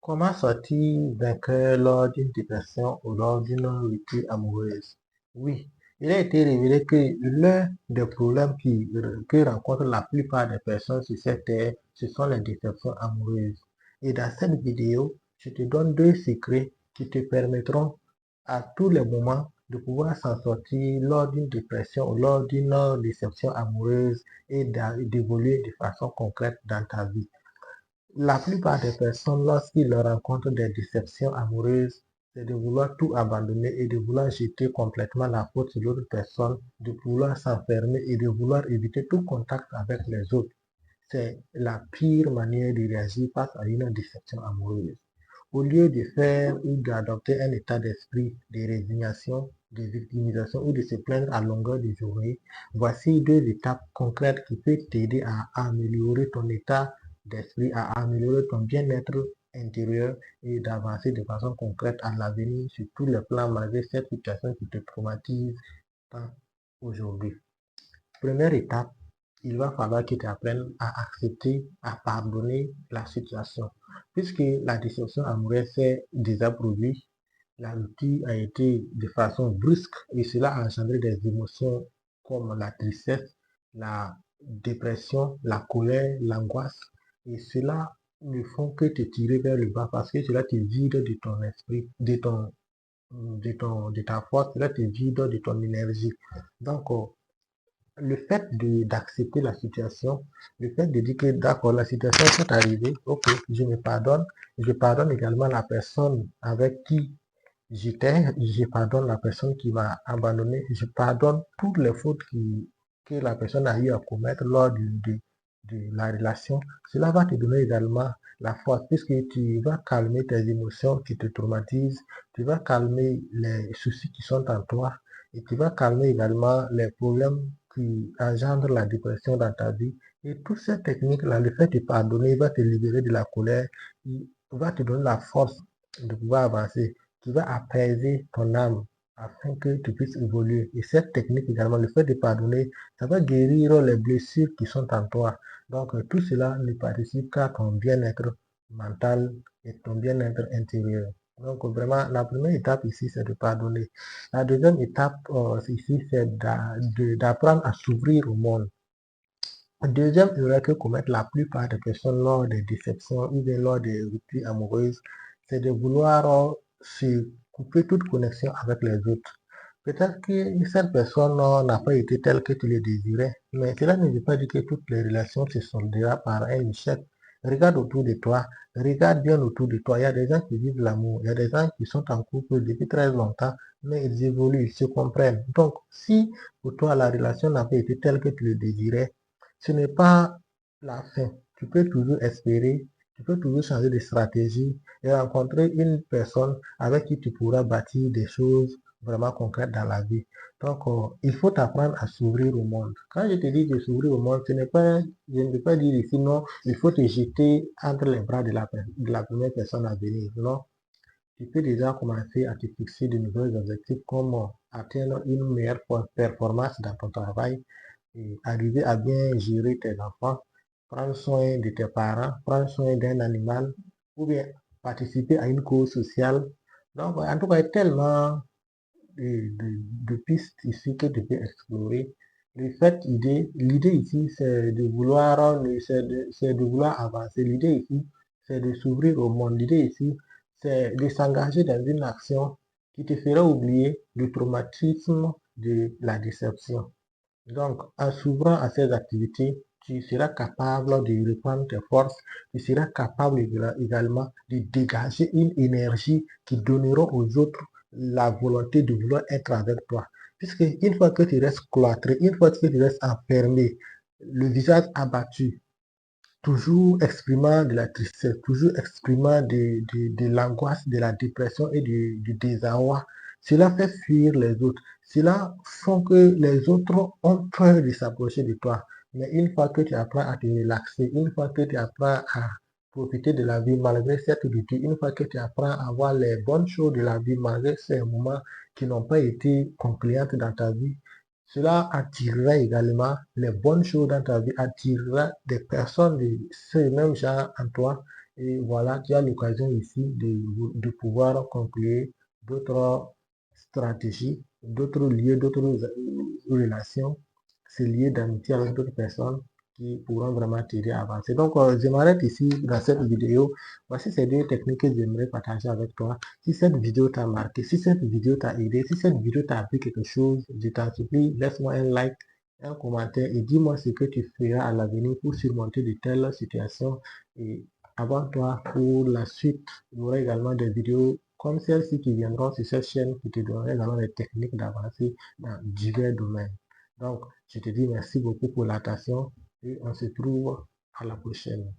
Comment sortir vainqueur lors d'une dépression ou lors d'une rupture amoureuse? Oui, il a été révélé que l'un des problèmes que rencontrent la plupart des personnes sur cette terre, ce sont les déceptions amoureuses. Et dans cette vidéo, je te donne deux secrets qui te permettront à tous les moments de pouvoir s'en sortir lors d'une dépression ou lors d'une déception amoureuse et d'évoluer de façon concrète dans ta vie. La plupart des personnes, lorsqu'ils rencontrent des déceptions amoureuses, c'est de vouloir tout abandonner et de vouloir jeter complètement la faute sur l'autre personne, de vouloir s'enfermer et de vouloir éviter tout contact avec les autres. C'est la pire manière de réagir face à une déception amoureuse. Au lieu de faire ou d'adopter un état d'esprit de résignation, de victimisation ou de se plaindre à longueur de journée, voici deux étapes concrètes qui peuvent t'aider à améliorer ton état d'esprit, à améliorer ton bien-être intérieur et d'avancer de façon concrète à l'avenir sur tous les plans malgré cette situation qui te traumatise tant aujourd'hui. Première étape, il va falloir que tu apprennes à accepter, à pardonner la situation. Puisque la déception amoureuse s'est déjà produite, la rupture a été de façon brusque et cela a engendré des émotions comme la tristesse, la dépression, la colère, l'angoisse. Et cela ne font que te tirer vers le bas parce que cela te vide de ton esprit, de ta force, cela te vide de ton énergie. Donc, le fait d'accepter la situation, le fait de dire que d'accord, la situation est arrivée, ok, je me pardonne, je pardonne également la personne avec qui j'étais, je pardonne la personne qui m'a abandonné, je pardonne toutes les fautes que la personne a eu à commettre lors de la relation. Cela va te donner également la force puisque tu vas calmer tes émotions qui te traumatisent, tu vas calmer les soucis qui sont en toi et tu vas calmer également les problèmes qui engendrent la dépression dans ta vie. Et toutes ces techniques-là, le fait de pardonner va te libérer de la colère, il va te donner la force de pouvoir avancer, qui va apaiser ton âme afin que tu puisses évoluer. Et cette technique également, le fait de pardonner, ça va guérir les blessures qui sont en toi. Donc, tout cela ne participe qu'à ton bien-être mental et ton bien-être intérieur. Donc, vraiment, la première étape ici, c'est de pardonner. La deuxième étape ici, c'est d'apprendre à s'ouvrir au monde. La deuxième erreur que commettent la plupart des personnes lors des déceptions ou bien lors des ruptures amoureuses, c'est de vouloir se couper toute connexion avec les autres. Peut-être que cette personne n'a pas été telle que tu le désirais, mais cela ne veut pas dire que toutes les relations se solderont par un échec. Regarde autour de toi, regarde bien autour de toi. Il y a des gens qui vivent l'amour, il y a des gens qui sont en couple depuis très longtemps, mais ils évoluent, ils se comprennent. Donc, si pour toi la relation n'a pas été telle que tu le désirais, ce n'est pas la fin. Tu peux toujours espérer, tu peux toujours changer de stratégie et rencontrer une personne avec qui tu pourras bâtir des choses vraiment concrètes dans la vie. Donc, il faut apprendre à s'ouvrir au monde. Quand je te dis de s'ouvrir au monde, je ne veux pas dire ici, non, il faut te jeter entre les bras de la première personne à venir. Non, tu peux déjà commencer à te fixer de nouveaux objectifs comme atteindre une meilleure performance dans ton travail et arriver à bien gérer tes enfants, prendre soin de tes parents, prendre soin d'un animal ou bien participer à une cause sociale. Donc, en tout cas, il y a tellement de pistes ici que tu peux explorer. L'idée ici, c'est de vouloir avancer. L'idée ici, c'est de s'ouvrir au monde. L'idée ici, c'est de s'engager dans une action qui te fera oublier le traumatisme de la déception. Donc, en s'ouvrant à ces activités, tu seras capable de reprendre tes forces, tu seras capable également de dégager une énergie qui donnera aux autres la volonté de vouloir être avec toi. Puisque une fois que tu restes cloîtré, une fois que tu restes enfermé, le visage abattu, toujours exprimant de la tristesse, toujours exprimant de l'angoisse, de la dépression et du désarroi. Cela fait fuir les autres. Cela fait que les autres ont peur de s'approcher de toi. Mais une fois que tu apprends à te relaxer, une fois que tu apprends à profiter de la vie malgré cette rupture, une fois que tu apprends à voir les bonnes choses de la vie malgré ces moments qui n'ont pas été concluantes dans ta vie, cela attirera également les bonnes choses dans ta vie, attirera des personnes de ce même genre en toi Et voilà, tu as l'occasion ici de pouvoir conclure d'autres stratégies, d'autres lieux, d'autres relations, ces liens d'amitié avec d'autres personnes qui pourront vraiment t'aider à avancer. Donc, je m'arrête ici dans cette vidéo. Voici ces deux techniques que j'aimerais partager avec toi. Si cette vidéo t'a marqué, si cette vidéo t'a aidé, si cette vidéo t'a appris quelque chose, je t'en supplie, laisse-moi un like, un commentaire et dis-moi ce que tu feras à l'avenir pour surmonter de telles situations. Et avant toi, pour la suite, il y aura également des vidéos comme celle-ci qui viendront sur cette chaîne qui te donneront également des techniques d'avancée dans divers domaines. Donc, je te dis merci beaucoup pour l'attention et on se trouve à la prochaine.